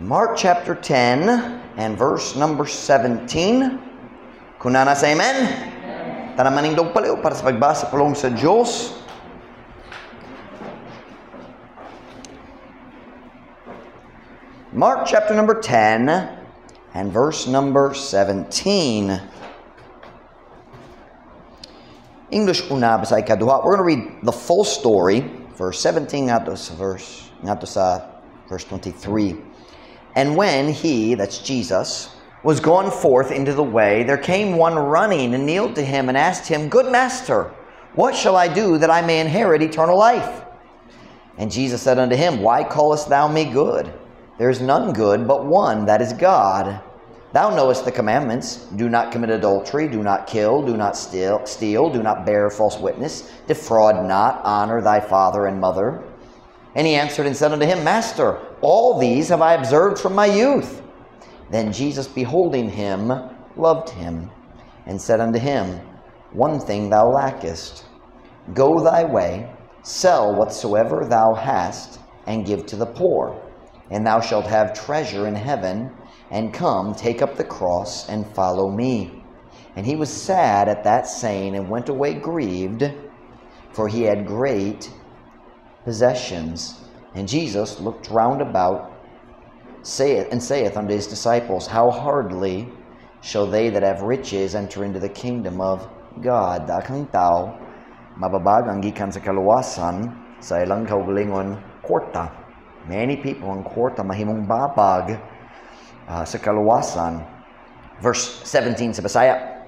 Mark chapter 10 and verse number 17. Kunana sa amen? Tanamaning dog paliw para sa pagbasa pulong sa Diyos. Mark chapter number 10 and verse number 17. English una basa ikaduha. We're going to read the full story, verse 17 nga to sa verse 23. And when he, that's Jesus, was gone forth into the way, there came one running and kneeled to him and asked him, Good master, what shall I do that I may inherit eternal life? And Jesus said unto him, Why callest thou me good? There is none good but one, that is God. Thou knowest the commandments. Do not commit adultery, do not kill, do not steal, do not bear false witness, defraud not, honor thy father and mother. And he answered and said unto him, Master, all these have I observed from my youth. Then Jesus, beholding him, loved him, and said unto him, One thing thou lackest. Go thy way, sell whatsoever thou hast, and give to the poor, and thou shalt have treasure in heaven, and come, take up the cross, and follow me. And he was sad at that saying, and went away grieved, for he had great possessions. And Jesus looked round about, saith unto his disciples, How hardly shall they that have riches enter into the kingdom of God? Dakang tao, mababag ang gikan sa kaluwasan, sa ilang kaugalingon, kwarta. Many people ang kwarta mahimong babag sa kaluwasan. Verse 17 sa Bisaya.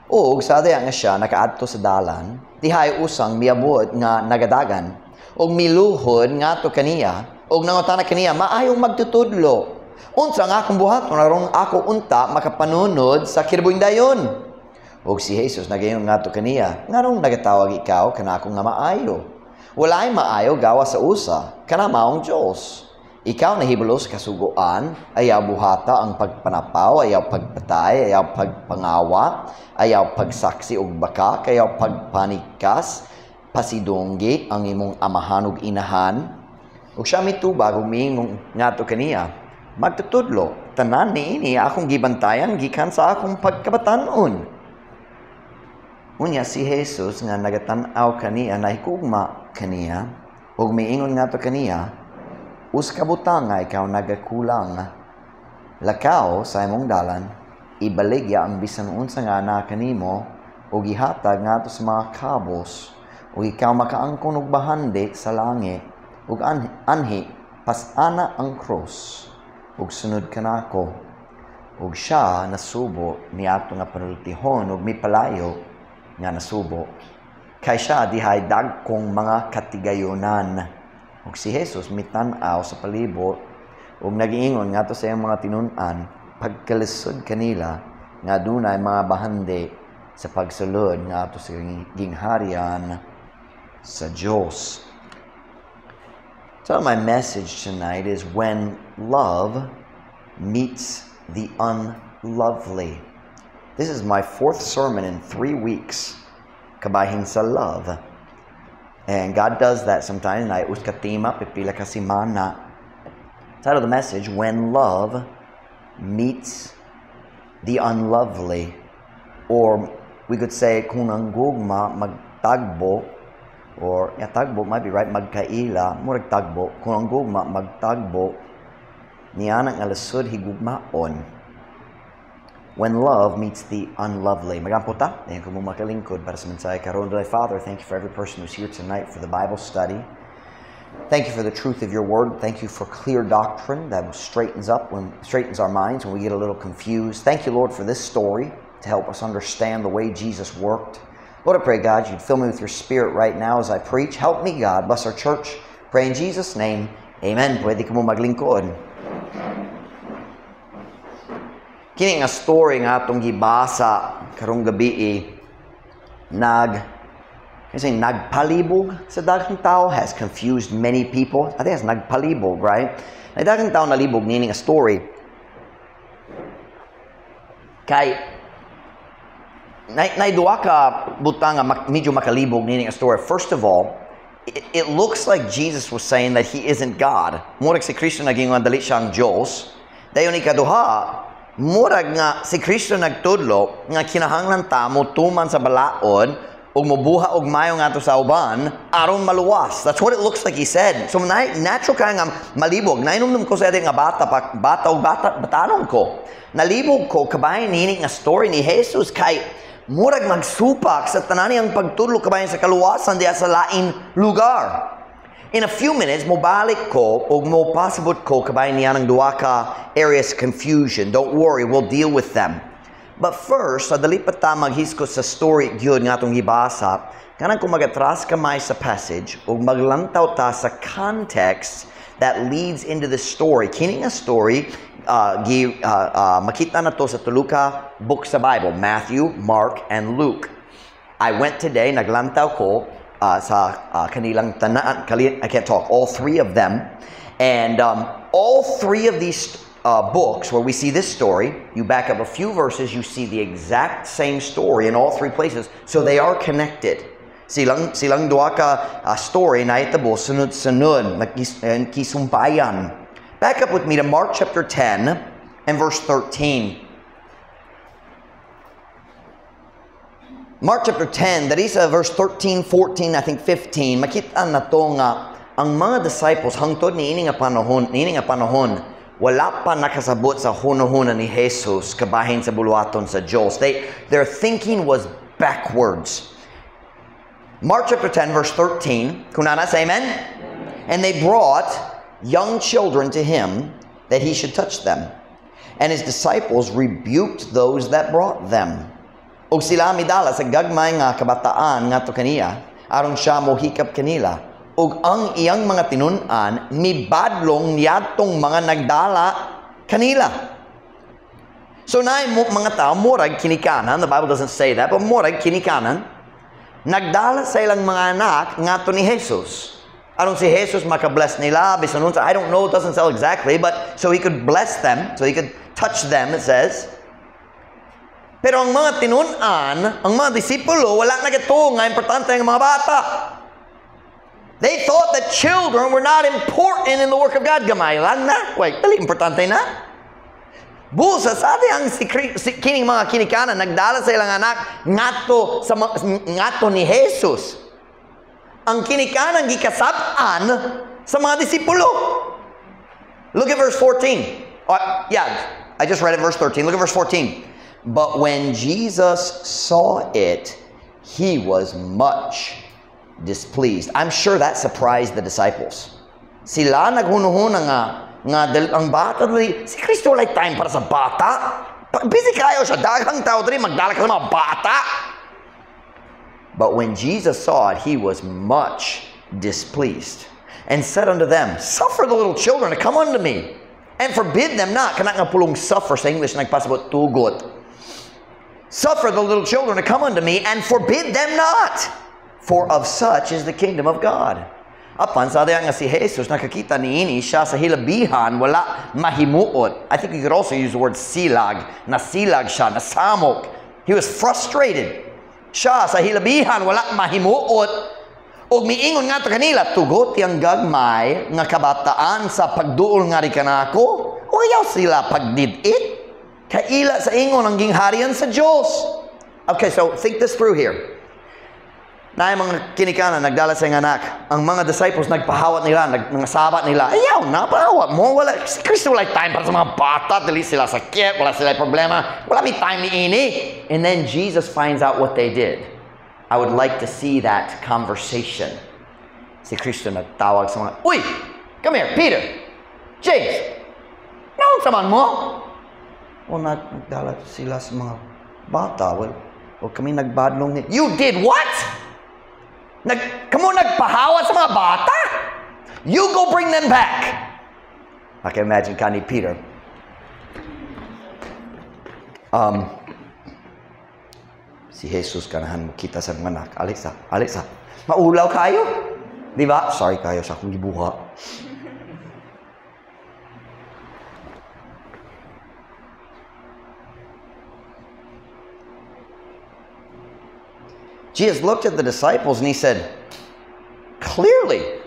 Og sa daya nga siya nakaadto sa dalan, dihay usang miabot nga nagadagan, og miluhod nga to kaniya, og nangutana kaniya, maayong magtutudlo. Unsa nga akong buhaton aron ako unta makapanunod sa kirbuing dayon. Og si Jesus nagayon nga to kaniya, ngarong nagatawag ikaw kana akong nga maayo. Walay maayo gawa sa usa, kana maong Dios. Ikaw nahibulos kasugoan, ayaw buhata ang pagpanapaw, ayaw pagpatay, ayaw pagpangawa, ayaw pagsaksi og baka, ayaw pagpanikas, pasidonggi ang imong amahan ug inahan. Ug siya mitubag ug miingong ngadto kaniya, magtutudlo, tanan niini akong gibantayan gikan sa akong pagkabatan-on. Unya si Jesus nga nagatan-aw kaniya, nahikugma kaniya, ug miingon ngadto kaniya, us kabutang nga ikaw nagakulang. Lakaw sa imong dalan, ibaligya ang bisan unsa nga ana kanimo ug ihatag ngadto sa mga kabos. Ug ikaw makaangkon og bahandi sa langit, ug anhi pas-ana ang cross, ug sunod kanako. Ug siya nasubo niadto nga panultihon ug mipalayo nga nasubo. Kay siya dihay dagkong mga katigayonan. Ug si Jesus mitan-aw sa palibot ug nag-iingon ngadto sa iyang mga tinun-an, pagkalisod kanila nga dunay mga bahandi sa pagsulod ngadto sa gingharian sa Diyos. So my message tonight is when love meets the unlovely. This is my 4th sermon in 3 weeks. Kabahin sa love. And God does that sometimes. Na uskatima pipila ka simana. Title of the message, when love meets the unlovely. Or we could say, kung ang gugma magtagbo, or tagbo might be right, magkaila, murag tagbo. Kung ang gugma magtagbo, niya nga lasod higugmaon. When love meets the unlovely. Magamputa, ayan ko mo makalingkod para sa mensahe karon. Father, thank you for every person who's here tonight for the Bible study. Thank you for the truth of your word. Thank you for clear doctrine that straightens our minds when we get a little confused. Thank you, Lord, for this story to help us understand the way Jesus worked. Lord, I pray, God, you'd fill me with your spirit right now as I preach. Help me, God. Bless our church. Pray in Jesus' name. Amen. Pwede ka mo maglingkod. Kini nga story nga atong gibasa karong gabi nagpalibog sa daghang tao, has confused many people. I think it's nagpalibog, right? Daghang tao nalibog nini nga story. Kay Nay duwa ka butang nga medyo makalibog nini nga story. First of all, it looks like Jesus was saying that he isn't God. Murag si Kristo naging dali siyang Diyos. Dayon ikaduha, murag nga si Kristo nagtudlo nga kinahanglan ta motuman sa balaod ug mobuha og mayo ngadto sa uban aron maluwas. That's what it looks like he said. So natural ka nga malibog. Nainomdom ko sa nga batanon ko. Nalibog ko kabayan nini nga story ni Jesus kay murag magsupak sa tanan niyang pagtudlo kabayan sa kaluwasan diya sa lain lugar. In a few minutes, mobalik ko o mopasabot ko kabayan niya ng duwa ka areas of confusion. Don't worry, we'll deal with them. But first, sa dali pa ta maghiskos sa story gyud nga atong gibasa, kanang kung magatras kamay sa passage o maglantaw ta sa context that leads into the story. Kini nga story, makita na to sa tuluka book sa Bible, Matthew, Mark, and Luke. I went today, naglantaw ko sa kanilang tanaan, I can't talk, all three of them. And all three of these books where we see this story, you back up a few verses, you see the exact same story in all three places. So they are connected. Silang duwa ka story na itabo, sunod-sunod, kisumbayan. Back up with me to Mark chapter 10 and verse 13. Mark chapter 10, that is verse 13, 14, I think 15. Makita na to nga ang mga disciples hangtod niini nga panahon, wala pa nakasabot sa hunahuna ni Jesus kabahin sa buluaton sa Diyos. Their thinking was backwards. Mark chapter 10 verse 13. Kunana say amen? And they brought young children to him that he should touch them. And his disciples rebuked those that brought them. Og sila midala sa gagmay nga kabataan nga to kaniya, aron siya mohikap kanila. Og ang iyang mga tinun-an, mibadlong niyadtong mga nagdala kanila. So na mga tao, murag kinikanan, the Bible doesn't say that, but murag kinikanan, nagdala sa ilang mga anak nga to ni Jesus. Aron si Jesus makabless nila, bisanun sa, I don't know, it doesn't tell exactly, but so he could bless them, so he could touch them, it says. Pero ang mga tinun-an, ang mga disipulo, wala na gato nga importante ang mga bata. They thought that children were not important in the work of God. Gamay lang na. Wait, dali importante na. Busa sa ang kining mga kinikanan, nagdala sa ilang anak ngato ni Jesus. Ang kinikanan gikasab-an sa mga disipulo. Look at verse 14. I just read it, verse 13. Look at verse 14. But when Jesus saw it, he was much displeased. I'm sure that surprised the disciples. Sila naghunuhuna nga ang bata dali, si Kristo wala time para sa bata. Busy kayo siya, daghang tao dali, magdala ka sa mga bata. But when Jesus saw it, he was much displeased and said unto them, suffer the little children to come unto me, and forbid them not. Kana nga pulong suffer sa English, nagpasabot tugot. Suffer the little children to come unto me, and forbid them not. For of such is the kingdom of God. Apan, sa nga si Jesus, nakakita niini siya sa hilabihan, wala mahimuot. I think you could also use the word silag. Nasilag siya, nasamok. He was frustrated. Siya sa hilabihan, wala mahimuot. Og miingon nga to kanila, tugot yang gagmay nga kabataan sa pagduol nga ri kanako. O yaw sila pagdidit. Kaila sa ingon ang gingharian sa Diyos. Okay, so think this through here. Na yung mga kinikanan, nagdala sa anak. Ang mga disciples, nagpahawat nila, nangasabat nila. Ayaw, napahawat mo. Wala, si Kristo wala time para sa mga bata. Dali sila sakit, wala sila problema. Wala may time ni ini. And then Jesus finds out what they did. I would like to see that conversation. Si Kristo nagtawag sa mga, uy, come here, Peter, James, naon sa man mo? O nagdala sila sa mga bata. Well, kami nagbadlong ni... You did what? Kamo nagpahawat sa mga bata? You go bring them back. I can imagine Kani Peter. Si Jesus kanahan kita sa mga anak. Alexa, maulaw kayo? Di ba? Sorry kayo sa akong gibuha. Jesus looked at the disciples and he said, clearly,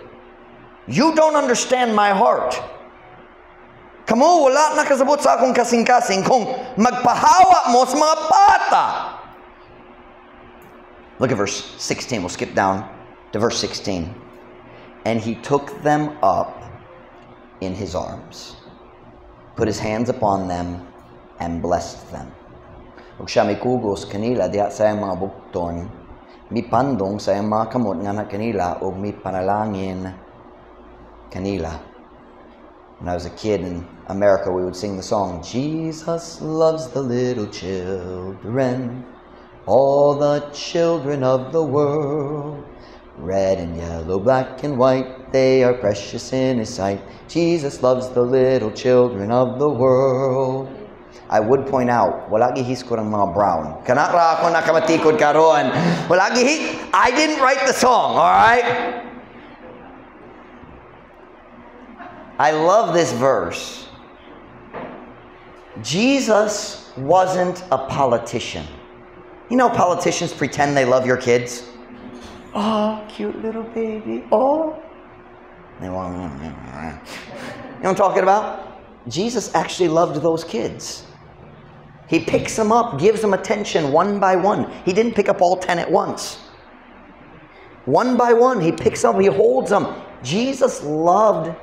you don't understand my heart. Kamu wala nakasabot sa akong kasing-kasing kung magpahawa mo sa mga bata. Look at verse 16. We'll skip down to verse 16. And he took them up in his arms, put his hands upon them, and blessed them. Ug siya may kugos kanila diha sa iyang mga bukton, mipandong sa iyang mga kamot nga na kanila, ug mipanalangin kanila. When I was a kid in America, we would sing the song, Jesus loves the little children, all the children of the world. Red and yellow, black and white, they are precious in his sight. Jesus loves the little children of the world. I would point out, wala gihis ko ng mga brown. Kanara ako nakamatikod karon. Wala gihis. I didn't write the song, all right? I love this verse. Jesus wasn't a politician. You know, politicians pretend they love your kids. Oh, cute little baby. Oh. They want, you know what I'm talking about? Jesus actually loved those kids. He picks them up, gives them attention one by one. He didn't pick up all 10 at once. One by one, he picks up, he holds them. Jesus loved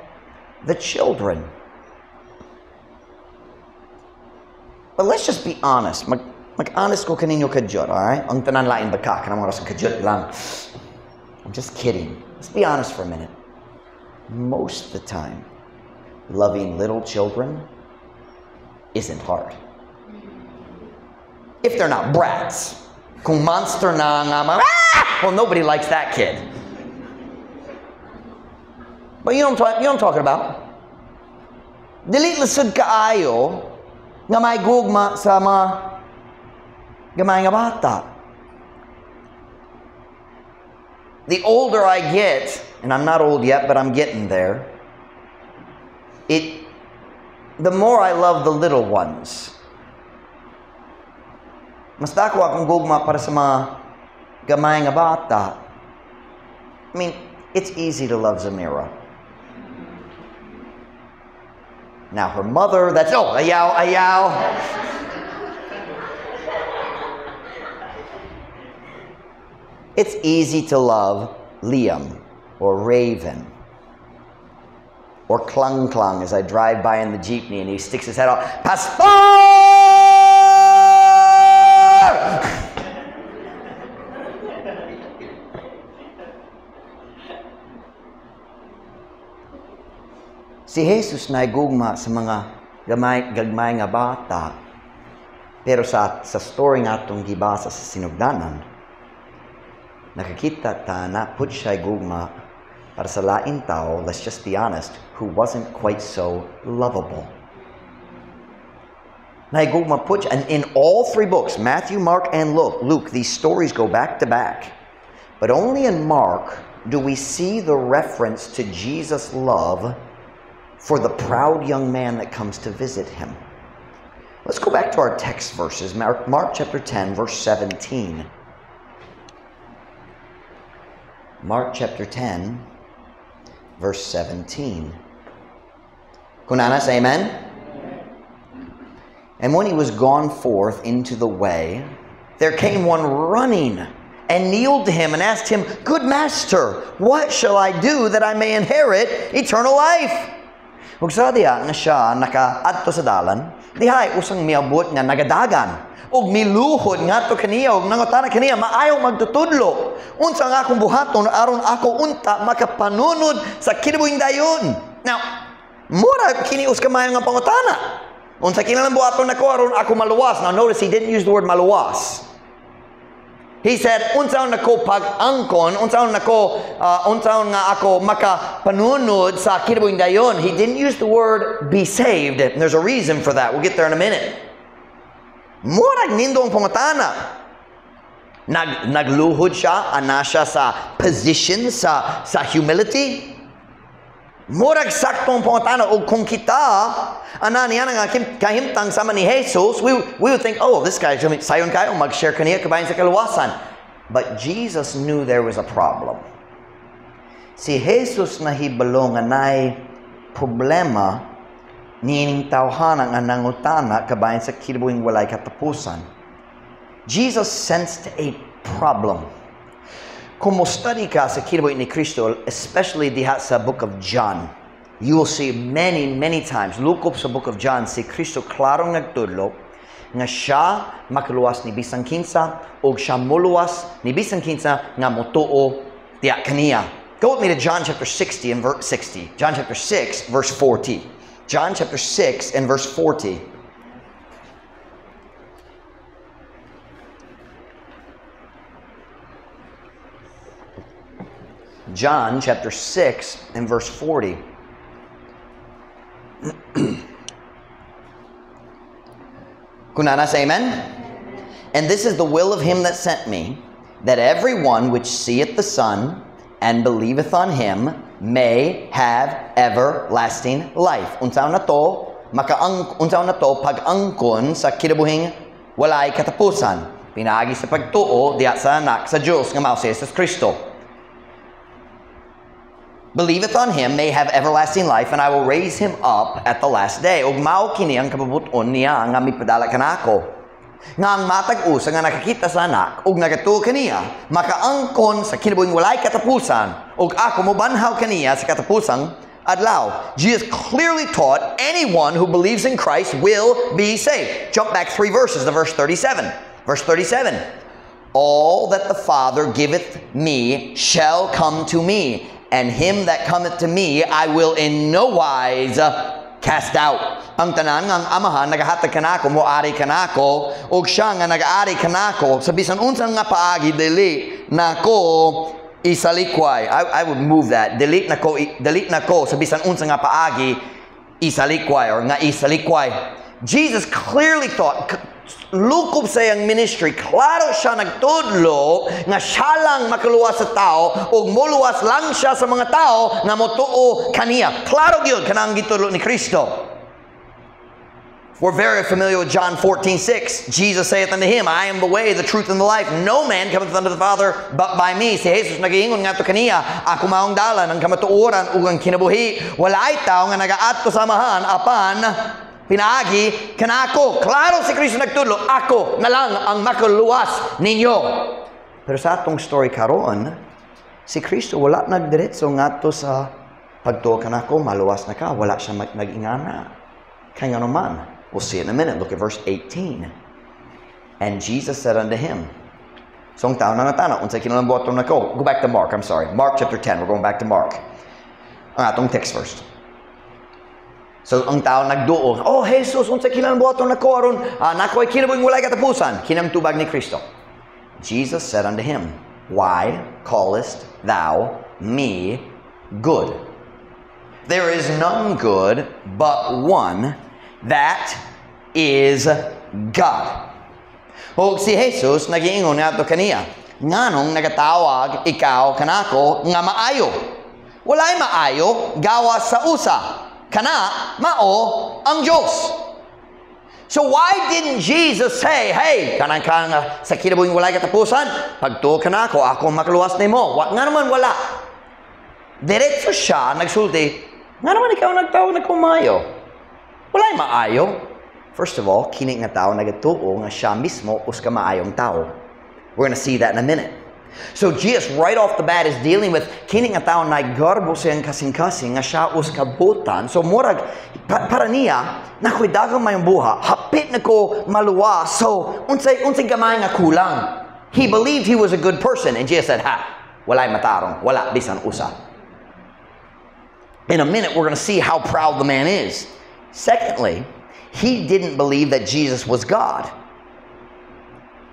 the children. But let's just be honest. Mag-honest ko kaninyo kadyot, alright? Ang tanan lain ba ka? Kanang oras kadyot lang. I'm just kidding. Let's be honest for a minute. Most of the time, loving little children isn't hard. If they're not brats. Kung monster na nga, well, nobody likes that kid. But you know what I'm talking about? Dili lisod kaayo nga may gugma sa mga gamay nga bata. The older I get, and I'm not old yet, but I'm getting there, the more I love the little ones. Mas dako akong gugma para sa mga gamay nga bata. I mean, it's easy to love Zamira. Now her mother, that's, oh, ayaw. It's easy to love Liam or Raven or Clung Clung as I drive by in the jeepney and he sticks his head out, Pastor! Si Jesus na gugma sa mga gagmay nga bata. Pero sa story nga itong gibasa sa sinugdanan, nakakita ta na put siya gugma para sa laing tao, let's just be honest, who wasn't quite so lovable. Naigugma put, and in all three books, Matthew, Mark, and Luke, these stories go back to back. But only in Mark do we see the reference to Jesus' love for the proud young man that comes to visit him. Let's go back to our text verses. Mark chapter 10, verse 17. Mark chapter 10, verse 17. Kunanas, amen? And when he was gone forth into the way, there came one running and kneeled to him and asked him, Good master, what shall I do that I may inherit eternal life? Ug sa diha nga siya nakaadto sa dalan, dihay usang miabot nga nagadagan. Ug miluhod ngadto kaniya ug nangutana kaniya, maayo magtutudlo. Unsa nga akong buhaton aron ako unta makapanunod sa kinabuhing dayon. Now, mura kini uskamay nga pangutana. Unsa kinalang buhaton nako aron ako maluwas. Now notice he didn't use the word maluwas. He said, unsaon nako pag-angkon, unsaon nga ako makapanunod sa kinabuhing dayon. He didn't use the word be saved. And there's a reason for that. We'll get there in a minute. Murag nindo ang pangutana. Nagluhod siya, ana siya sa position, sa humility. Murag sakto ang pangutana. O kung kita, ana niya nga kahimtang sama ni Jesus, we would think, oh, this guy, sayon kayo, mag-share kaniya kabayan sa kaluwasan. But Jesus knew there was a problem. Si Jesus nahibalo nga nay problema nining tawhana nga nangutana kabayan sa kinabuhing walay katapusan. Jesus sensed a problem. Kung mo study ka sa kinabuhi ni Kristo, especially diha sa book of John, you will see many times, look up sa book of John, si Kristo klarong nagtudlo nga siya makaluwas ni bisang kinsa o siya muluwas ni bisang kinsa nga motuo diha kaniya. Go with me to John chapter 60 and verse 60. John chapter 6 verse 40. John chapter 6 and verse 40. John chapter 6 and verse 40. Kunana, say amen? And this is the will of him that sent me, that everyone which seeth the Son and believeth on him may have everlasting life. Unsaon na to, unsaon na to pag-angkon sa kinabuhing walay katapusan. Pinaagi sa pagtuo diha sa anak sa Diyos nga mao si Jesus Kristo. Believeth on him may have everlasting life, and I will raise him up at the last day. Ug mao kini ang kabubuton niya nga mipadala kanako. Nga ang matag-usa nga nakakita sa anak ug nagatuo kaniya makaangkon sa kinabuhing walay katapusan ug ako mobanhaw kaniya sa katapusang adlaw. Jesus clearly taught anyone who believes in Christ will be saved. Jump back 3 verses to verse 37. Verse 37. All that the Father giveth me shall come to me, and him that cometh to me I will in no wise cast out. Ang tanan nga ang amahan nagahatag kanako moari kanako ug siya nga nagaari kanako sa bisan unsang nga paagi dili nako isalikway. I would move that. Delete nako sa bisan unsang nga paagi isalikway or nga isalikway. Jesus clearly taught, lukob sa iyang ministry, klaro siya nagtudlo nga siya lang makaluwas sa tao ug moluwas lang siya sa mga tao nga motuo kaniya. Klaro gyud kanang gitudlo ni Kristo. We're very familiar with John 14:6. Jesus saith unto him, I am the way, the truth, and the life. No man cometh unto the Father but by me. Si Jesus nagiingon ngadto kaniya, ako maong dalan ang kamatuoran ug ang kinabuhi. Walay tao nga nagaadto sa amahan apan pinaagi kanako. Klaro si Kristo nagtudlo, ako na lang ang makuluwas ninyo. Pero sa atong story karon, si Kristo wala nagdiretso ngadto sa pagtuo kanako, maluwas na ka, wala siya nag-ingana. Kaya nga naman, we'll see it in a minute. Look at verse 18. And Jesus said unto him, so ang tao na natana, unsay kinalambuaton nako. Go back to Mark, I'm sorry. Mark chapter 10, we're going back to Mark. Ang atong text first. So ang tao nagduol, oh Jesus, unsay kinalambuaton nako aron nako ay kinabuhing walay katapusan. Kinang tubag ni Kristo. Jesus said unto him, why callest thou me good? There is none good but one, that is God. O si Jesus nagiingon nato kaniya, nganong nagatawag ikaw kanako nga maayo? Walay maayo gawas sa usa, kana mao ang Diyos. So why didn't Jesus say, hey, kanang sa kinabuhing walay katapusan, pagtuo kanako ako makaluwas nimo? Nga naman wala. Diretso siya nagsulti, nga naman ikaw nagtawag na kumayo. Walay maayo. First of all, kini nga tao nagatuo nga siya mismo uska maayong tao. We're going to see that in a minute. So Jesus right off the bat is dealing with kini nga tao na garbo siyang kasing-kasing nga siya uska butan. So murag para niya nakoy daghang mayong buha, hapit na ko maluwa. So unsay gamay nga kulang. He believed he was a good person, and Jesus said, walay matarong, wala bisan usa. In a minute we're going to see how proud the man is. Secondly, he didn't believe that Jesus was God.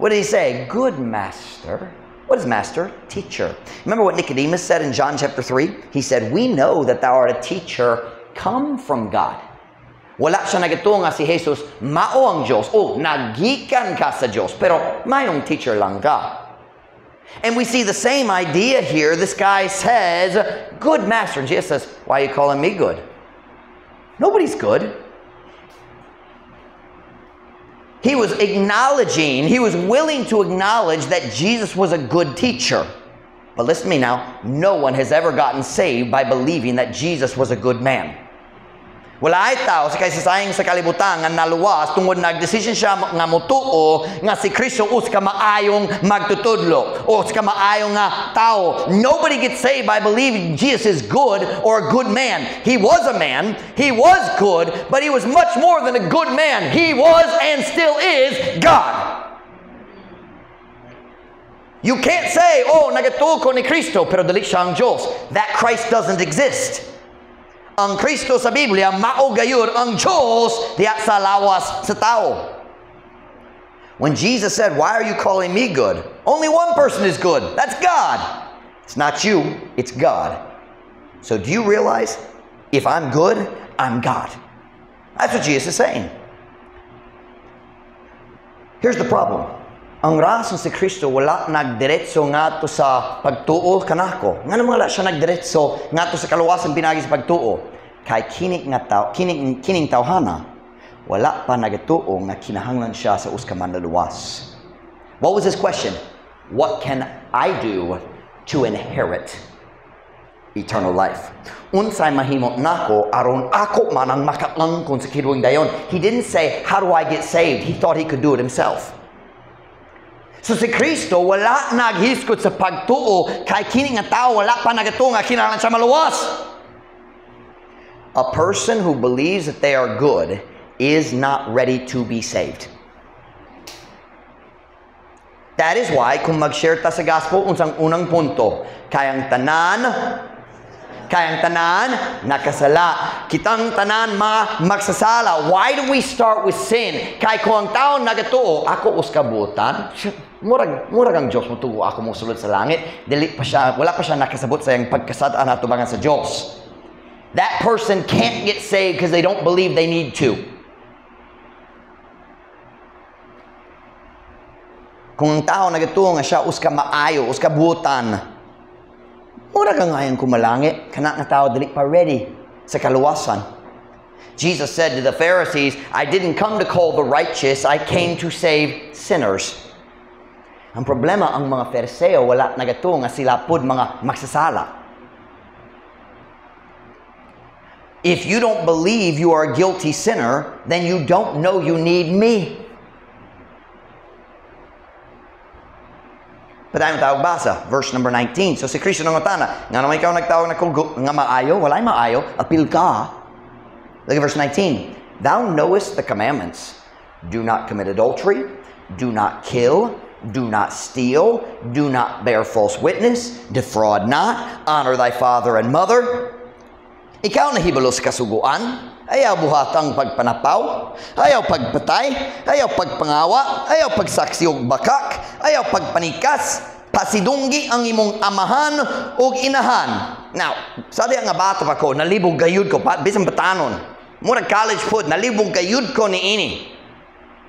What did he say? Good master. What is master? Teacher. Remember what Nicodemus said in John chapter 3? He said, we know that thou art a teacher come from God. Wala siya nagatuo nga si Jesus, mao ang Diyos, o nagikan ka sa Diyos, pero mayong teacher lang ka. And we see the same idea here. This guy says, good master. And Jesus says, why are you calling me good? Nobody's good. He was willing to acknowledge that Jesus was a good teacher. But listen to me now, no one has ever gotten saved by believing that Jesus was a good man. Wala ay tao sa kaysasayang sa kalibutan nga naluwas tungod nagdesisyon siya nga mutuo nga si Kristo us ka maayong magtutudlo o ka maayong nga tao. Nobody gets saved by believing Jesus is good or a good man. He was a man, he was good, but he was much more than a good man. He was and still is God. You can't say, oh, nagatuo ko ni Kristo, pero dili siya ang Diyos. That Christ doesn't exist. Ang Kristo sa Biblia, mao gayud ang Diyos diya sa lawas sa tao. When Jesus said, why are you calling me good? Only one person is good. That's God. It's not you, it's God. So do you realize, if I'm good, I'm God. That's what Jesus is saying. Here's the problem. Ang rason si Kristo wala nagdiretso nga to sa pagtuo kanako. Nga naman wala siya nagdiretso nga to sa kaluwasan pinagi sa pagtuo. Kay kining tawhana, wala pa nagatuo nga kinahanglan siya sa uskaman na luwas. What was his question? What can I do to inherit eternal life? Unsay mahimo nako aron ako man ang makaangkon sa kidwing dayon. He didn't say, how do I get saved? He thought he could do it himself. So si Kristo wala naghiskot sa pagtuo kay kini nga tao wala pa nagatuo nga kinahanglan siya maluwas. A person who believes that they are good is not ready to be saved. That is why kung mag-share ta sa gospel unsang unang punto, kayang tanan nakasala. Kitang tanan magsasala. Why do we start with sin? Kay kung ang tao nagatuo, ako uskabutan, murag ang Diyos mutugo ako mo sulod sa langit. Wala pa siya nakasabot sa yung pagkasadaan at tubangan sa Diyos. That person can't get saved because they don't believe they need to. Kung ang tao nagatuo nga siya uska maayo, uska butan, mura ka ngayon kumalangit, kana nga tao dili pa ready sa kaluwasan. Jesus said to the Pharisees, I didn't come to call the righteous, I came to save sinners. Ang problema, ang mga Fariseo wala nagatuo nga sila pod mga magsasala. If you don't believe you are a guilty sinner, then you don't know you need me. Padayon tawag basa, verse number 19. So si Kristo nangutana, nga naman ikaw nagtawag na nga maayo, walay maayo, apil ka. Look at verse 19. Thou knowest the commandments. Do not commit adultery, do not kill, do not steal, do not bear false witness, defraud not, honor thy father and mother. Ikaw na hibalos kasuguan, ayaw buhatang pagpanapaw, ayaw pagpatay, ayaw pagpangawa, ayaw pagsaksi og bakak, ayaw pagpanikas, pasidunggi ang imong amahan o inahan. Now, sabi nga bata pa ko, nalibog gayud ko, bisang batanon. Murag college food, nalibog gayud ko ni ini.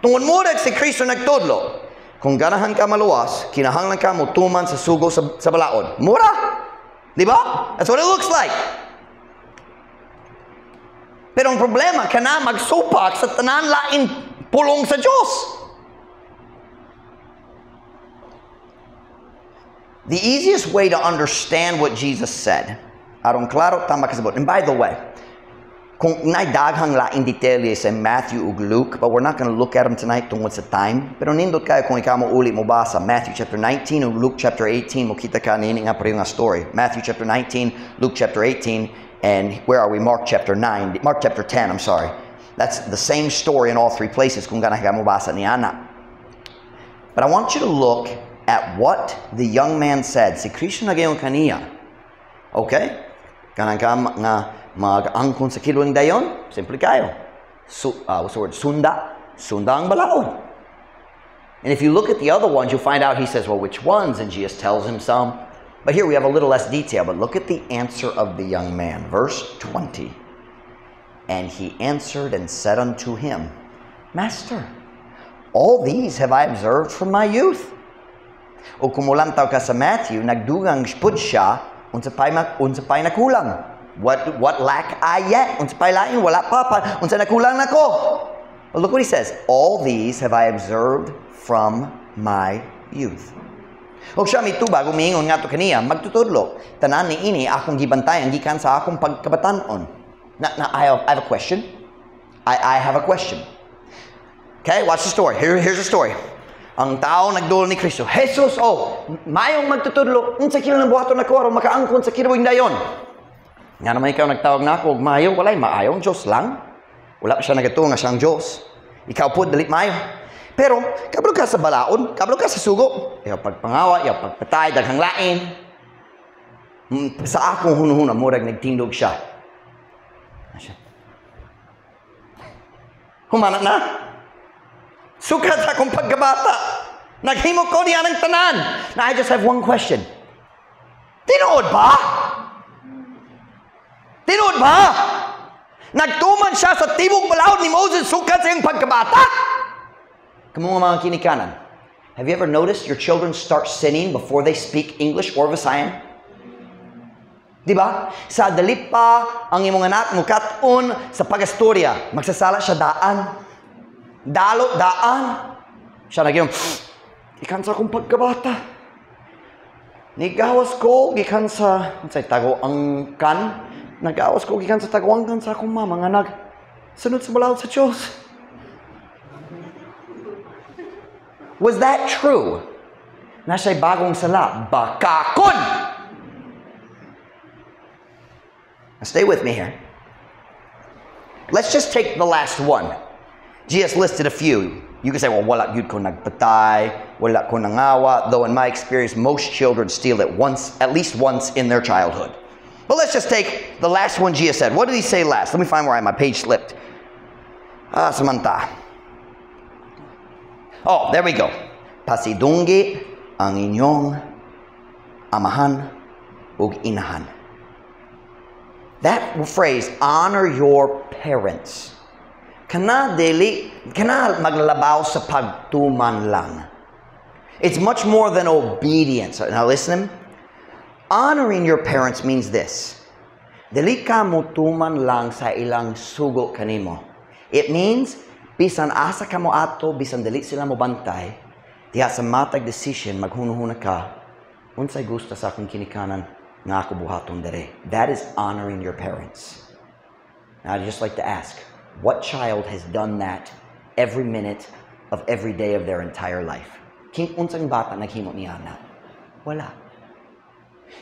Tungod murag si Kristo nagtudlo. Kung ganahan ka maluwas, kinahanglan ka mutuman sa sugo sa balaod. Mura! Di ba? That's what it looks like. Pero ang problema, ka na magsupak sa tanan lain pulong sa Diyos. The easiest way to understand what Jesus said, aron klaro tama kasabot. And by the way, kung naidaghang laing detalye sa Matthew ug Luke, but we're not going to look at them tonight tungod sa time. Pero nindot kayo kung ikaw mo uli mo basa Matthew chapter 19 ug Luke chapter 18, mo kita ka nini nga pareho nga story. Matthew chapter 19, Luke chapter 18, and where are we? Mark chapter 10, I'm sorry. That's the same story in all three places kung gana ka mo basa ni Ana. But I want you to look at what the young man said. Si Kristo na gayon kaniya. Okay? Kanang ka nga mag-angkon sa kilwing dayon, simple kayo. What's the word? Sunda ang balaod. And if you look at the other ones, you'll find out he says, well, which ones? And Jesus tells him some. But here we have a little less detail. But look at the answer of the young man. Verse 20. And he answered and said unto him, Master, all these have I observed from my youth. O kumulantaw ka sa Matthew, nagdugang pud siya, unsa pay nakulang. What lack I yet? Unsa pay lain, wala pa, unsa nakulang nako. But look what he says. All these have I observed from my youth. O siya mitubag, umiingon nga to kaniya, magtutudlo. Tanan ni ini, akong gibantayan, gikan sa akong pagkabatanon. I have a question. I have a question. Okay, watch the story. Here's the story. Ang tao nagdul ni Kristo. Jesus, mayong magtutudlo. Unsa kila ng buhaton na kuwaro, makaangkon sa kiruwing dayon. Nga naman ikaw nagtawag na ako, mayo, walay, maayong Diyos lang. Wala siya nagatuwa nga siyang Diyos. Ikaw po, dalit mayo. Pero, kabalo ka sa balaod, kabalo ka sa sugo. Ikaw pagpangawa, ikaw pagpatay, daghang lain. Sa akong hunuhuna, murag nagtindog siya. Humanat na. Sukat sa akong pagkabata. Naghimo ko niya ng tanan. Now, I just have one question. Tinuod ba? Tinuod ba? Nagtuman siya sa tibok balaod ni Moses sukat sa iyong pagkabata? Kamu mga kinikanan, have you ever noticed your children start sinning before they speak English or Visayan? Diba? Sa dali pa ang imong anak mukat-on sa pagastorya, magsasala siya daan. Daan. Siya nagyong, ikan sa akong pagkabata. Nigawas ko, gikan sa, tago ang kan. Nagawas ko, gikan sa taguangkan sa akong mama, nga sunod sa balaod sa Diyos. Was that true? Na siya'y bagong sala, bakakon! Now stay with me here. Let's just take the last one. Jesus listed a few. You can say, well, wala yun ko nagpatay, wala ko nangawa, though in my experience, most children steal it at least once in their childhood. But let's just take the last one Jesus said. What did he say last? Let me find where my page slipped. Samantha. Oh, there we go. Pasidunggi ang inyong amahan ug inahan. That phrase, honor your parents. Kana maglalabaw sa pagtuman lang. It's much more than obedience. Now listen. Honoring your parents means this. Dili ka mutuman lang sa ilang sugo kanimo. It means bisan asa ka mo ato, bisan dali sila mo bantay, diha sa matag decision, maghunuhuna ka, unsay gusto sa akong kinikanan nga ako buhaton dere. That is honoring your parents. Now, I'd just like to ask, what child has done that every minute of every day of their entire life? Unsang bata naghimo niya na? Wala.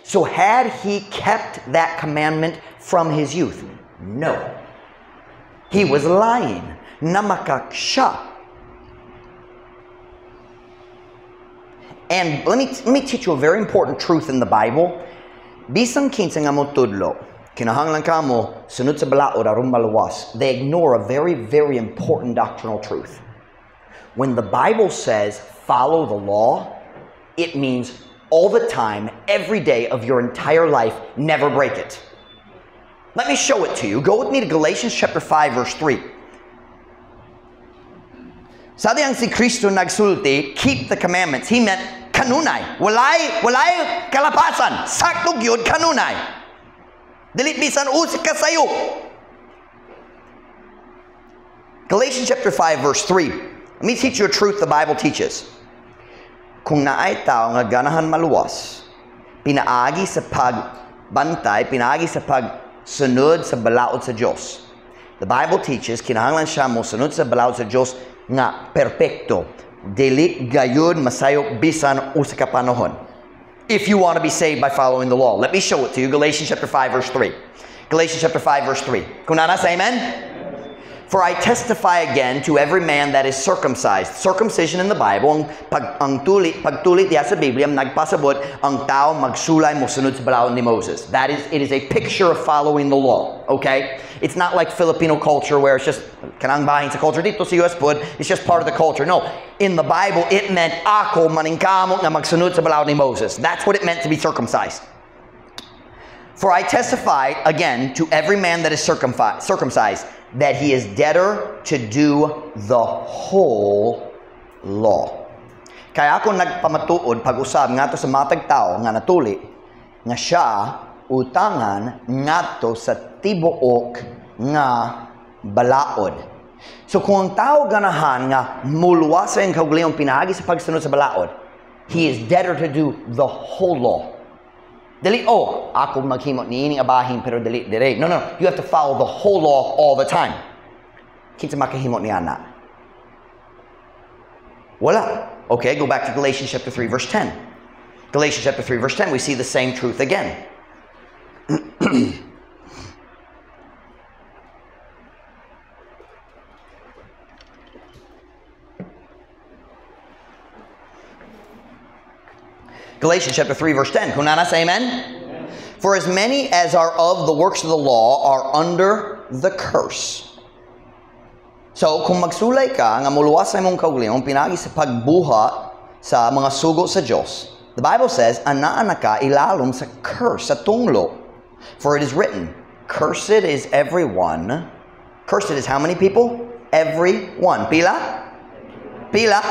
So had he kept that commandment from his youth? No. He was lying. Namakak siya. And let me teach you a very important truth in the Bible. Bisang kinsa nga mo tudlo, kinahanglan ka mo sunod sa balaod aron maluwas. They ignore a very, very important doctrinal truth. When the Bible says follow the law, it means all the time, every day of your entire life, never break it. Let me show it to you. Go with me to Galatians chapter 5, verse 3. Sa diyang si Kristo nagsulti, keep the commandments. He meant kanunay. Walay kalapasan. Saktog yun, kanunay. Dilit bisan usik ka sayo. Galatians chapter 5, verse 3. Let me teach you a truth the Bible teaches. Kung naay tao nga ganahan maluwas, pinaagi sa pagbantay, pinaagi sa pagsunod sa balaod sa Diyos. The Bible teaches, kinahanglan siya mo sunod sa balaod sa Diyos nga perpekto, dili gayud masayo bisan usa ka panahon. If you want to be saved by following the law, let me show it to you. Galatians chapter 5 verse 3. Galatians chapter 5 verse 3. Kunana say amen. For I testify again to every man that is circumcised. Circumcision in the Bible, pagtulit diya sa Biblia, nagpasabot ang tao magsulay mo sunod sa balaod ni Moses. It is a picture of following the law. Okay? It's not like Filipino culture where it's just kanang bahin sa culture dito sa US pod, it's just part of the culture. No, in the Bible it meant ako maningkamot na magsunod sa balaod ni Moses. That's what it meant to be circumcised. For I testify again to every man that is circumcised that he is debtor to do the whole law. Kaya ako nagpamatuod pag-usab ngadto sa matag tao nga natuli nga siya utangan ngadto sa tibuok nga balaod. So kung ang tao ganahan nga muluwas sa iyang kaugalingong pinagi sa pagsunod sa balaod, he is debtor to do the whole law. Dili, oh, ako maghimo ni ining abahin pero dili dire. No, you have to follow the whole law all the time. Kinsa makahimo ni ana? Wala. Okay, go back to Galatians chapter 3 verse 10. Galatians chapter 3 verse 10, we see the same truth again. Galatians chapter 3 verse 10. Kunana say amen? Amen? For as many as are of the works of the law are under the curse. So, kung magsulay ka, nga muluwas sa imong kaugalingon, pinagi sa pagbuha sa mga sugo sa Diyos, the Bible says, anaan ka ilalom sa curse, sa tunglo. For it is written, cursed is everyone. Cursed is how many people? Everyone. Pila? Pila?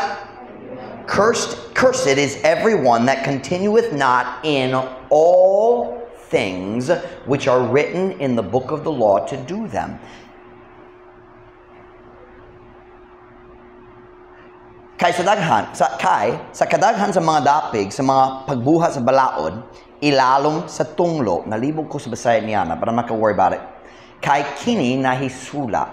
Cursed is everyone that continueth not in all things which are written in the book of the law to do them. Kay sa kadaghan sa mga dapig, sa mga pagbuhat sa balaod, ilalom sa tunglo, nalibog ko sa Basayan niya na para maka-worry about it. Kay kini nahisula,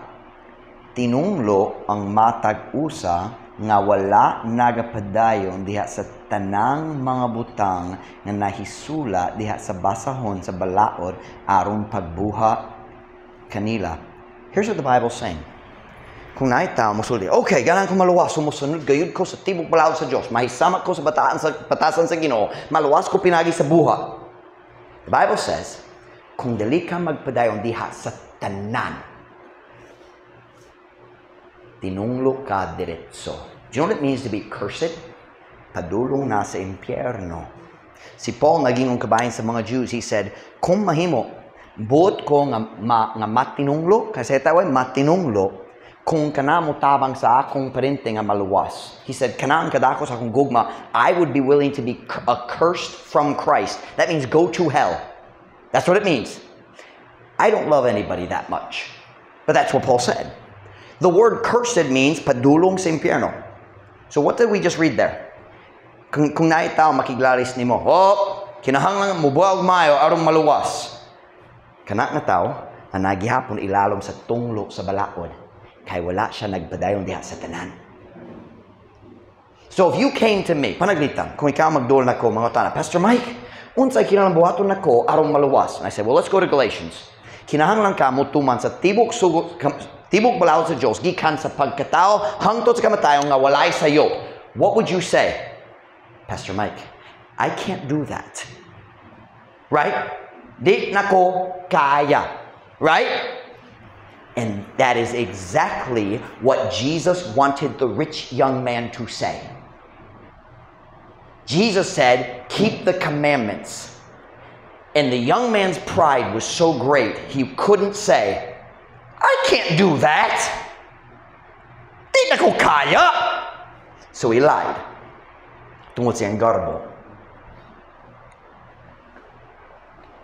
tinunglo ang matag usa nga wala nagapadayon diha sa tanang mga butang nga nahisula diha sa basahon sa balaod aron pagbuha kanila. Here's what the Bible's saying. Kung naitaw mo sulti, okay, ganang ko maluwas, sumusunod gayud ko sa tibok balaod sa Diyos, mahisamak ko sa batasan sa Ginoo, maluwas ko pinagi sa buha. The Bible says, kung dali ka magpadayon diha sa tanan, tinunglo ka diretso. Do you know what it means to be cursed? Padulong na sa impyerno. Si Paul naging ang kabayan sa mga Jews. He said, kung mahimo, buot ko nga matinunglo, kasi tawag matinunglo, kung kanamo tabang sa akong parente nga maluwas. He said, kanang kadako sa akong gugma, I would be willing to be accursed from Christ. That means go to hell. That's what it means. I don't love anybody that much. But that's what Paul said. The word cursed means padulong sa impyerno. So what did we just read there? Kung naitaw makiglaris nimo, oh, kinahanglan mubuag mayo aron maluwas. Kana nga tao, ang nagihapon ilalom sa tunglo sa balaod. Kay wala siya nagpadayon diha sa tanan. So if you came to me, panaglitan, kung ikaw magdol na ko, mga tanan, Pastor Mike, unsay kinahanglan buhaton na ko aron maluwas? And I said, well, let's go to Galatians. Kinahanglan ka mutuman sa tibok balaod sa Dios, gikan sa pagkatao hangtod sa kamatayon nga walay sayo. What would you say? Pastor Mike, I can't do that. Right? Di na ko kaya. Right? And that is exactly what Jesus wanted the rich young man to say. Jesus said, keep the commandments. And the young man's pride was so great, he couldn't say, I can't do that. Di na ko kaya. So he lied. Tungod siyang garbo.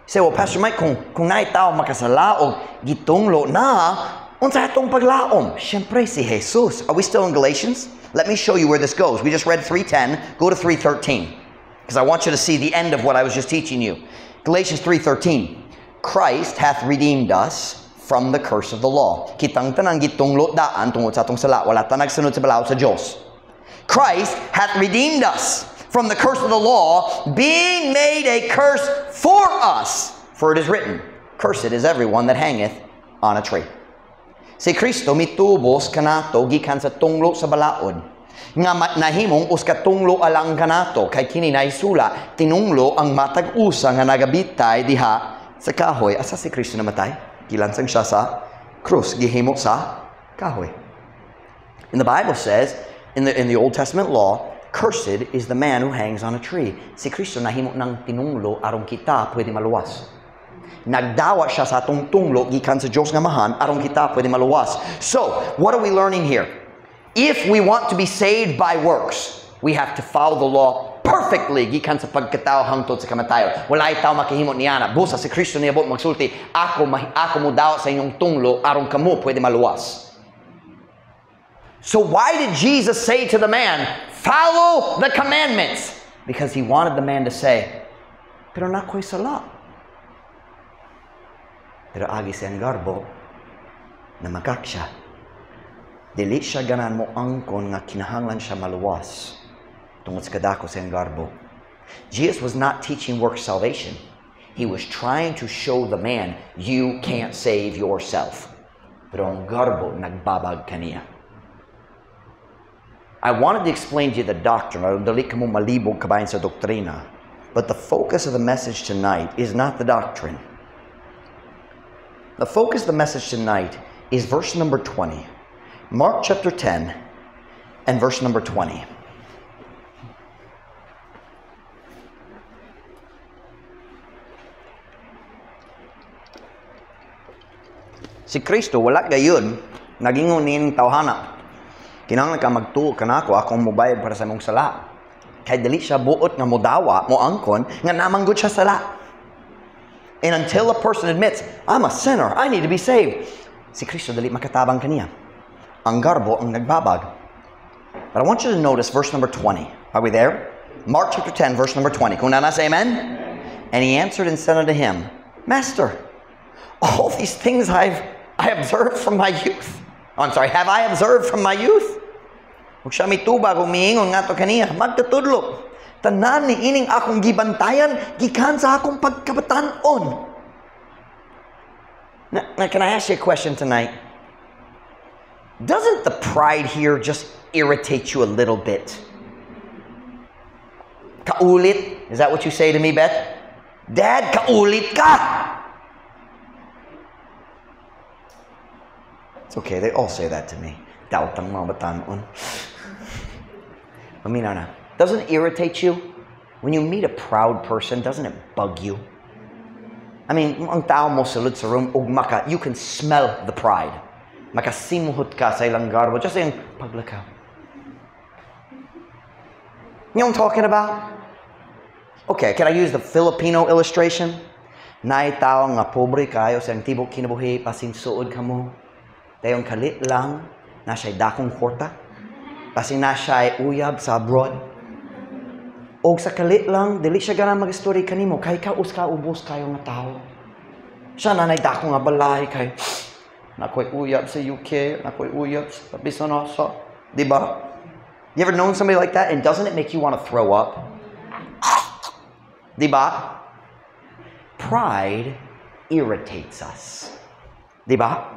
Say, well, Pastor Mike, kung naitaw makasala o gitunglo na, unsa atong paglaom? Siyempre si Jesus. Are we still in Galatians? Let me show you where this goes. We just read 3:10. Go to 3:13. Because I want you to see the end of what I was just teaching you. Galatians 3:13. Christ hath redeemed us from the curse of the law. Kitang tanang gitunglo daan tungod sa atong sala. Wala ta nagsunod sa balaod sa Dios. Christ hath redeemed us from the curse of the law, being made a curse for us. For it is written, cursed is everyone that hangeth on a tree. Si Kristo mitubos kanato gikan sa tunglo sa balaod. Nga nahimong uska tunglo alang kanato, kay kini naisula, tinunglo ang matag usa nga nagabitay diha sa kahoy. Asa si Kristo namatay? Gilansang siya sa krus, gihimo sa kahoy. And the Bible says, in the Old Testament law, cursed is the man who hangs on a tree. Si Kristo nahimo ng tinunglo aron kita pwede maluwas. Nagdawa siya sa atong tunglo gikan sa Dios nga mahan aron kita pwede maluwas. So, what are we learning here? If we want to be saved by works, we have to follow the law perfectly gikan sa pagkatao hangtod sa kamatayon. Wala itaw makahimo niana. Busa si Kristo niabot magsulti, ako mo daw sa inyong tunglo aron kamo pwede maluwas. So why did Jesus say to the man, follow the commandments? because he wanted the man to say, pero nako'y sala. Pero agi siyang garbo na magak siya. Dili siya ganan mo angkon nga kinahanglan siya maluwas tungod sa kadako siyang garbo. Jesus was not teaching work salvation. He was trying to show the man, you can't save yourself. Pero ang garbo nagbabag kaniya. I wanted to explain to you the doctrine. Dali ka mo malibog kabayan sa doktrina. But the focus of the message tonight is not the doctrine. The focus of the message tonight is verse number 20. Mark chapter 10 and verse number 20. Si Kristo, wala gayon, nagingon ning tawhana. Kinahanglan ka magtuo kanako akong mobayad para sa imong sala. Kay dili siya buot nga modawa, mo angkon, nga namanggod siya sala. And until a person admits, I'm a sinner, I need to be saved, si Kristo dili makatabang kaniya. Ang garbo ang nagbabag. But I want you to notice verse number 20. Are we there? Mark chapter 10, verse number 20. Kung nana say amen? And he answered and said unto him, Master, all these things I observed from my youth. Oh, I'm sorry, have I observed from my youth? Kung siya may tubag, umiingon nga to kaniya, magtatudlo. Tanan ni ining akong gibantayan, gikan sa akong pagkabatanon. Now, can I ask you a question tonight? Doesn't the pride here just irritate you a little bit? Kaulit? Is that what you say to me, Beth? Dad, kaulit ka! It's okay, they all say that to me. Doubt ang mga batanon. I mean, Anna, doesn't it irritate you? When you meet a proud person, doesn't it bug you? I mean, ang tao mo sulod sa room, ugma ka, you can smell the pride. Makasimuhot ka sa ilang garbo, just yung paglakaw. You know what I'm talking about? Okay, can I use the Filipino illustration? Naay tao nga pobre kayo sa tibok kinabuhi, pasinsuod ka mo. Tayong kalit lang, na siya'y dakong kwarta. Pasin na siya'y uyab sa abroad. O sa kalit lang, dili siya ganang mag-story kanimo, kay kaus ka ubos kayo nga tao. Siya nanay dakong nga balay, kay nakoy uyab sa UK, nakoy uyab sa Bisanosa. Diba? You ever known somebody like that? And doesn't it make you want to throw up? Diba? Pride irritates us. Diba?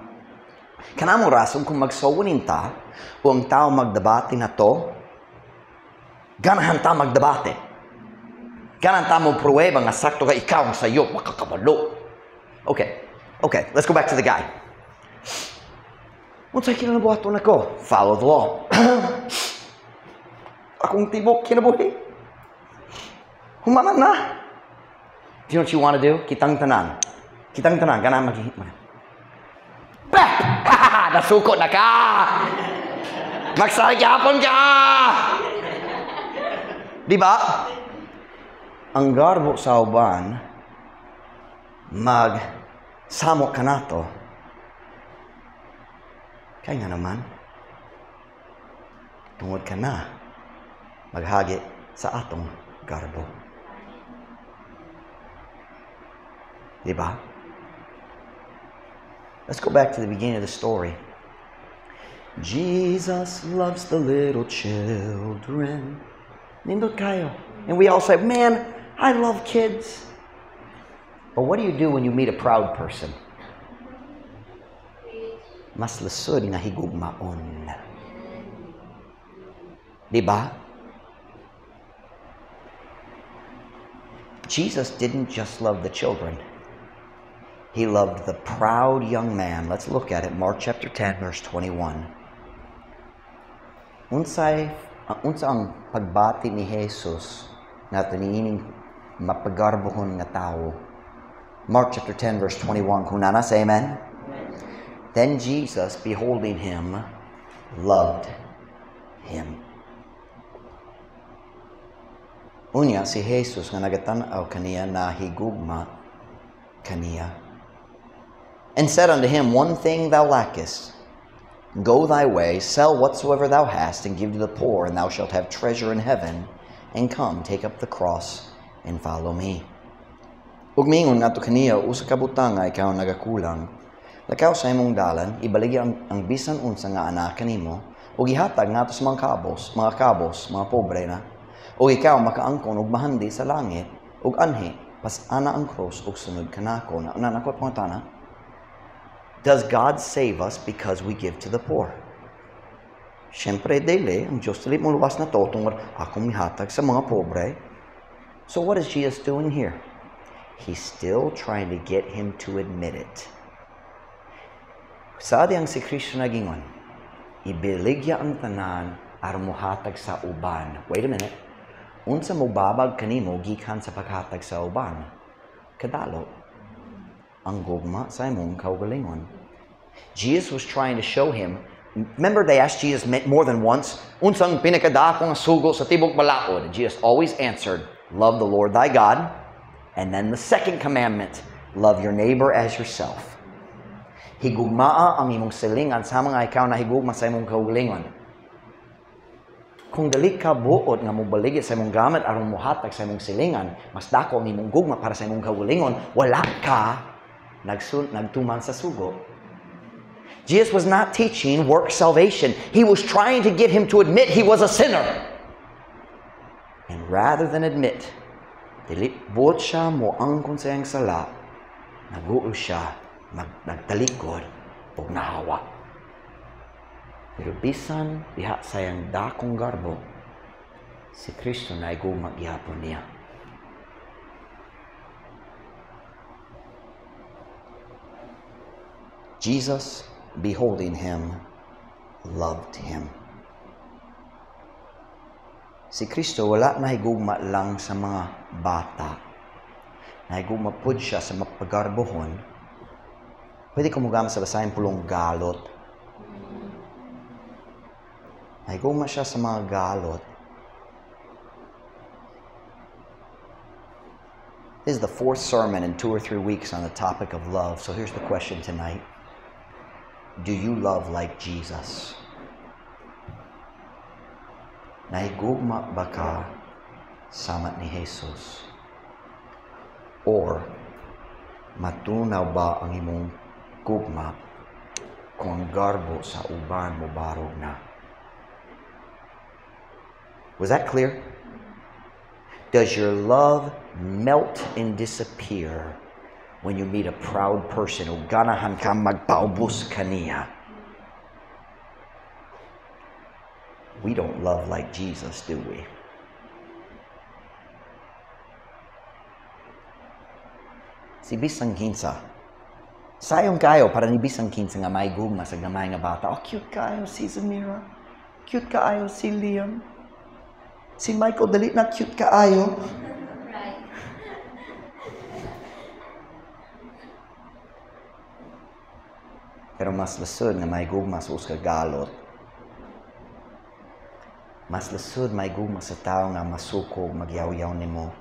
Kanamong rason kung magsawunin ta, o ang tao magdebate na to, ganahan ta magdebate. Ganahan ta mo pruweba nga sakto ka ikaw ang sayo, makakabalo. Okay, let's go back to the guy. Unsay kinalabuhaton ako? Follow the law. Akong tibok kinabuhi. Humanan na. Do you know what you want to do? Kitang tanan, ganang maghihit mo. Bah! Nasuko na ka! Magsagyapon ka! Diba? Ang garbo sa uban, samok ka na to. Kaya nga naman, tungod ka na, maghagi sa atong garbo. Diba? Let's go back to the beginning of the story. Jesus loves the little children. Nindot kayo. And we all say, man, I love kids. But what do you do when you meet a proud person? Mas lusod nga higugmaon. Diba? Jesus didn't just love the children. He loved the proud young man. Let's look at it. Mark chapter 10, verse 21. Unsa ang pagbati ni Jesus na tiniining mapagarbohon nga tao. Mark chapter 10, verse 21. Kung nana, say amen. Then Jesus, beholding him, loved him. Unya, si Jesus nga nagatanaw kaniya na higugma kaniya. And said unto him, one thing thou lackest. Go thy way, sell whatsoever thou hast, and give to the poor, and thou shalt have treasure in heaven. and come, take up the cross, and follow me. Ug mingon nato kaniya, usa ka butang nga ikaw nagakulang. Lakaw sa imong dalan, ibaligi ang bisan unsa nga anak kanimo, ug ihatag nato sa mga kabos, mga pobre na. Ug ikaw makaangkon ug mahandi sa langit, ug anhi, pas ana ang cross ug sunod kanako. Nanakot mga tana. Does God save us because we give to the poor? Siyempre, dili, ang Diyos dili mo luwas na to, tungkol akong mihatag sa mga pobre. So what is Jesus doing here? He's still trying to get him to admit it. Sa ang si Kristo nagingon, ibiligya ang tanan aron muhatag sa uban. Wait a minute. Unsa mo babag kanimo gikan sa paghatag sa uban? Kadalo ang gugma sa imong kaugalingon. Jesus was trying to show him. Remember, they asked Jesus more than once, unsang pinakadako nga sugo sa tibok balaod? And Jesus always answered, love the Lord thy God. And then the second commandment, love your neighbor as yourself. Higugmaa ang imong silingan sa mga ikaw na higugma sa imong kaugalingon. Kung dali ka buot nga mobaligya sa imong gamit aron muhatag sa imong silingan, mas dako ang imong gugma para sa imong kaugalingon, wala ka nagtuman sa sugo. Jesus was not teaching work salvation. He was trying to get him to admit he was a sinner. And rather than admit, dili buot siya mo angkon sa iyang sala, naguol siya, nagtalikod, ug nahawa. Pero bisan diha sa iyang dakong garbo, si Kristo na igugma gihapon niya. Jesus, beholding him, loved him. Si Kristo wala nahigugma lang sa mga bata. Nahigugma pud siya sa mapagarbohon. Pwede ko mugama sa basahin pulong galot. Nahigugma siya sa mga galot. This is the 4th sermon in 2 or 3 weeks on the topic of love. So here's the question tonight. Do you love like Jesus? Nahigugma ba ka sama ni Jesus? Or matunaw ba ang imong gugma kung garbo sa uban mo barog na? Was that clear? Does your love melt and disappear when you meet a proud person o ganahan ka magpaubos kaniya? We don't love like Jesus, do we? Si bisang kinsa, sayong kayo para ni bisang kinsa nga may gugma sa gamay nga bata. Oh, cute kayo si Zamira. Cute kayo si Liam. Si Michael, dali na cute kaayo. Pero mas lasod na may gugma sa uska galot. Mas lasod may gugma sa tao nga masukog, magyaw-yaw nimo.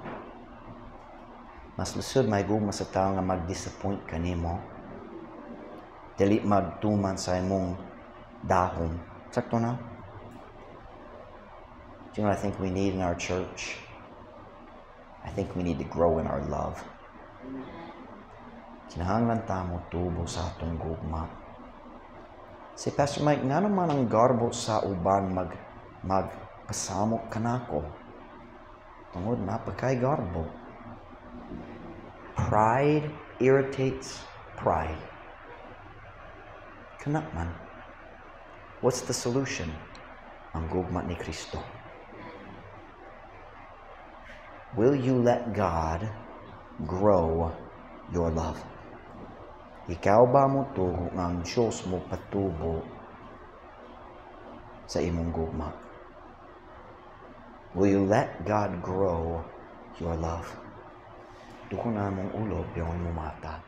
Mas lasod may gugma sa tao nga mag-disappoint ka nimo. Dili magtuman sa imong dahon. Sakto na? Do you know what I think we need in our church? I think we need to grow in our love. Kinahanglan ta mo tubo sa atong gugma. Si Pastor Mike, nga naman ang garbo sa uban magpasamok kanako. Tungod na pagkay garbo. Pride irritates pride. Kanak man. What's the solution? Ang gugma ni Kristo. Will you let God grow your love? Ikaw ba mo tugo nga ang Diyos mo patubo sa imong gugma? Will you let God grow your love? Duko na mong ulo, biyawin mo mata.